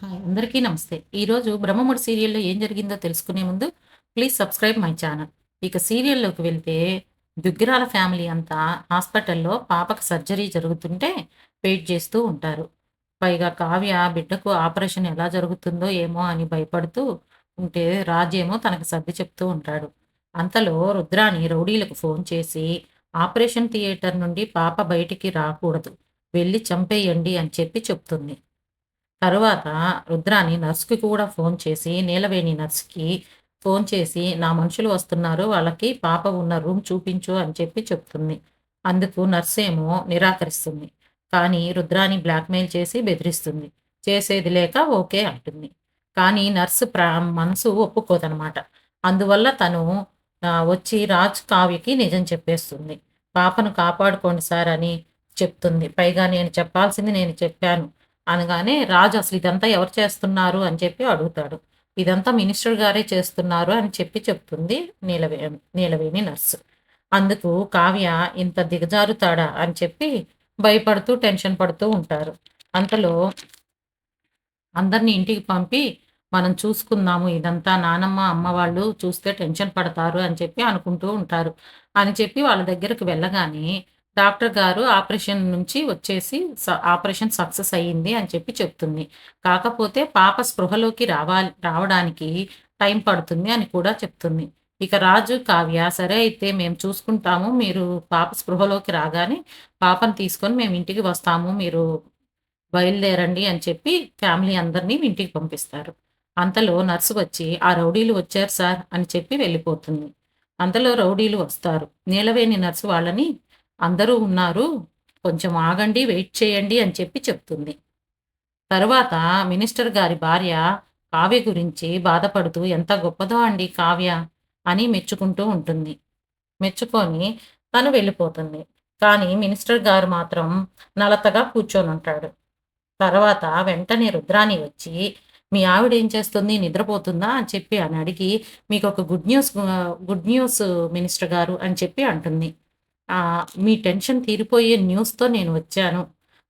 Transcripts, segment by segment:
Hi అందరికీ నమస్తే. ఈరోజు 'బ్రహ్మముడి' సీరియల్‌లో ఏం జరిగిందో తెలుసుకునే ముందు ప్లీజ్ సబ్స్క్రైబ్ మై ఛానల్. ఇక సీరియల్‌లోకి వెళ్తే దుగ్గిరాల ఫ్యామిలీ అంతా హాస్పిటల్‌లో పాపకి సర్జరీ జరుగుతుంటే వెయిట్ చేస్తూ ఉంటారు. పైగా కావ్య బిడ్డకు ఆపరేషన్ ఎలా జరుగుతుందో ఏమో అని భయపడుతూ ఉంటే రాజేమో తనకి సర్ది చెప్తూ ఉంటాడు. అంతలో రుద్రాణి రౌడీలకు ఫోన్ చేసి ఆపరేషన్ థియేటర్ నుండి పాప బయటికి రాకూడదు. వెళ్లి చంపేయండి అని చెప్పి చెప్తుంది. తరువాత రుద్రాని నర్స్‌కి కూడా ఫోన్ చేసి, నీలవేణి నర్స్‌కి ఫోన్ చేసి, "నా మనుషులు వస్తున్నారు. వాళ్ళకి పాప ఉన్న రూమ్ చూపించు" అని చెప్పి చెప్తుంది. అందుకు నర్సేమో నిరాకరిస్తుంది. కానీ రుద్రాని బ్లాక్‌మెయిల్ చేసి బెదిరిస్తుంది. చేసేది లేక ఓకే అంటుంది. కానీ నర్స్ మనసు ఒప్పుకోదనమాట. అందువల్ల తను వచ్చి రాజ్, కావ్యకి నిజం చెప్పేస్తుంది. "పాపను కాపాడుకోండి సార్" అని చెప్తుంది. పైగా "నేను చెప్పాల్సింది నేను చెప్పాను." అనగానే రాజు అసలు ఇదంతా ఎవరు చేస్తున్నారు అని చెప్పి అడుగుతాడు. ఇదంతా మినిస్టర్ గారే చేస్తున్నారు అని చెప్పి చెప్తుంది నీలవేణి నర్సు. అందుకు కావ్య ఇంత దిగజారుతాడా అని చెప్పి భయపడుతూ టెన్షన్ పడుతూ ఉంటారు. అంతలో అందరిని ఇంటికి పంపి మనం చూసుకుందాము ఇదంతా నానమ్మ, అమ్మ వాళ్ళు చూస్తే టెన్షన్ పడతారు అని చెప్పి అనుకుంటూ ఉంటారు. అని చెప్పి వాళ్ళ దగ్గరికి వెళ్ళగానే డాక్టర్ గారు ఆపరేషన్ నుంచి వచ్చేసి ఆపరేషన్ సక్సెస్ అయ్యింది అని చెప్పి చెప్తుంది. కాకపోతే పాప స్పృహలోకి రావడానికి టైం పడుతుంది అని కూడా చెప్తుంది. ఇక రాజు, కావ్య సరే అయితే మేము చూసుకుంటాము. మీరు పాప స్పృహలోకి రాగానే పాపను తీసుకొని మేము ఇంటికి వస్తాము. మీరు బయలుదేరండి అని చెప్పి ఫ్యామిలీ అందరిని ఇంటికి పంపిస్తారు. అంతలో నర్స్ వచ్చి, "ఆ రౌడీలు వచ్చారు సార్" అని చెప్పి వెళ్ళిపోతుంది. అంతలో రౌడీలు వస్తారు. నీలవేణి నర్స్ వాళ్ళని, "అందరూ ఉన్నారు. కొంచెం ఆగండి, వెయిట్ చేయండి" అని చెప్పి చెప్తుంది. తరువాత మినిస్టర్ గారి భార్య కావ్య గురించి బాధపడుతూ, "ఎంత గొప్పదో అండి కావ్య" అని మెచ్చుకుంటూ ఉంటుంది. మెచ్చుకొని తను వెళ్ళిపోతుంది. కానీ మినిస్టర్ గారు మాత్రం నలతగా కూర్చొనుంటాడు. తర్వాత వెంటనే రుద్రాణి వచ్చి, "మీ ఆవిడేం చేస్తుంది? నిద్రపోతుందా?" అని చెప్పి అని అడిగి, "మీకొక గుడ్ న్యూస్ మినిస్టర్ గారు" అని చెప్పి అంటుంది. "మీ టెన్షన్ తీరిపోయే న్యూస్‌తో నేను వచ్చాను.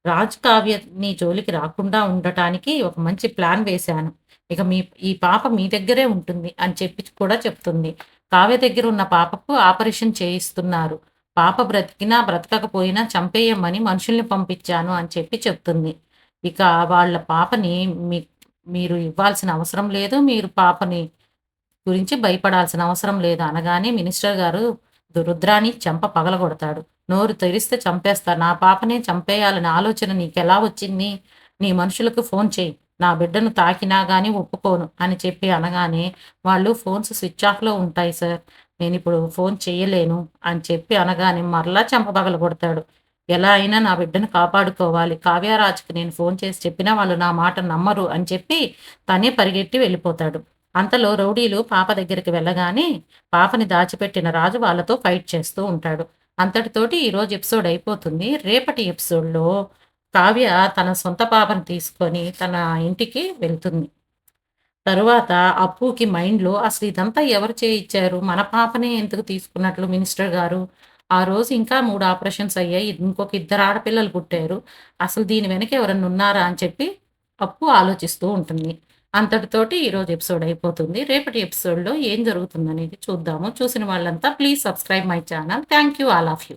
రాజ్, కావ్య నీ జోలికి రాకుండా ఉండటానికి ఒక మంచి ప్లాన్ వేశాను. ఇక ఈ పాప మీ దగ్గరే ఉంటుంది" అని చెప్పి కూడా చెప్తుంది. కావ్య దగ్గర ఉన్న పాపకు ఆపరేషన్ చేయిస్తున్నారు. పాప బ్రతికినా, బ్రతకకపోయినా చంపేయమని మనుషుల్ని పంపించాను అని చెప్పి చెప్తుంది. ఇక వాళ్ళ పాపని మీ మీరు ఇవ్వాల్సిన అవసరం లేదు. మీరు పాపని గురించి భయపడాల్సిన అవసరం లేదు అనగానే మినిస్టర్ గారు రుద్రాని చెంప పగలగొడతాడు. "నోరు తెరిస్తే చంపేస్తా. నా పాపనే చంపేయాలనే ఆలోచన నీకెలా వచ్చింది? నీ మనుషులకు ఫోన్ చెయి. నా బిడ్డను తాకినా గాని ఒప్పుకోను" అని చెప్పి అనగానే, "వాళ్ళు ఫోన్స్ స్విచ్ ఆఫ్‌లో ఉంటాయి సార్. నేనిప్పుడు ఫోన్ చెయ్యలేను" అని చెప్పి అనగానే మరలా చెంప పగలగొడతాడు. "ఎలా అయినా నా బిడ్డను కాపాడుకోవాలి. కావ్యరాజ్‌కి నేను ఫోన్ చేసి చెప్పినా వాళ్ళు నా మాట నమ్మరు" అని చెప్పి తనే పరిగెట్టి వెళ్ళిపోతాడు. అంతలో రౌడీలు పాప దగ్గరికి వెళ్ళగానే పాపని దాచిపెట్టిన రాజు వాళ్ళతో ఫైట్ చేస్తూ ఉంటాడు. అంతటితోటి ఈరోజు ఎపిసోడ్ అయిపోతుంది. రేపటి ఎపిసోడ్‌లో కావ్య తన సొంత పాపని తీసుకొని తన ఇంటికి వెళ్తుంది. తరువాత అప్పుకి మైండ్‌లో అసలు ఇదంతా ఎవరు చేయిచ్చారు? మన పాపనే ఎందుకు తీసుకున్నట్లు మినిస్టర్ గారు? ఆ రోజు ఇంకా 3 ఆపరేషన్స్ అయ్యాయి. ఇంకొక ఇద్దరు ఆడపిల్లలు పుట్టారు. అసలు దీని వెనక ఎవరన్నా ఉన్నారా? అని చెప్పి అప్పు ఆలోచిస్తూ ఉంటుంది. అంతటితోటి ఈరోజు ఎపిసోడ్ అయిపోతుంది. రేపటి ఎపిసోడ్‌లో ఏం జరుగుతుందనేది చూద్దాము. చూసిన వాళ్ళంతా please subscribe my channel. Thank you all of you.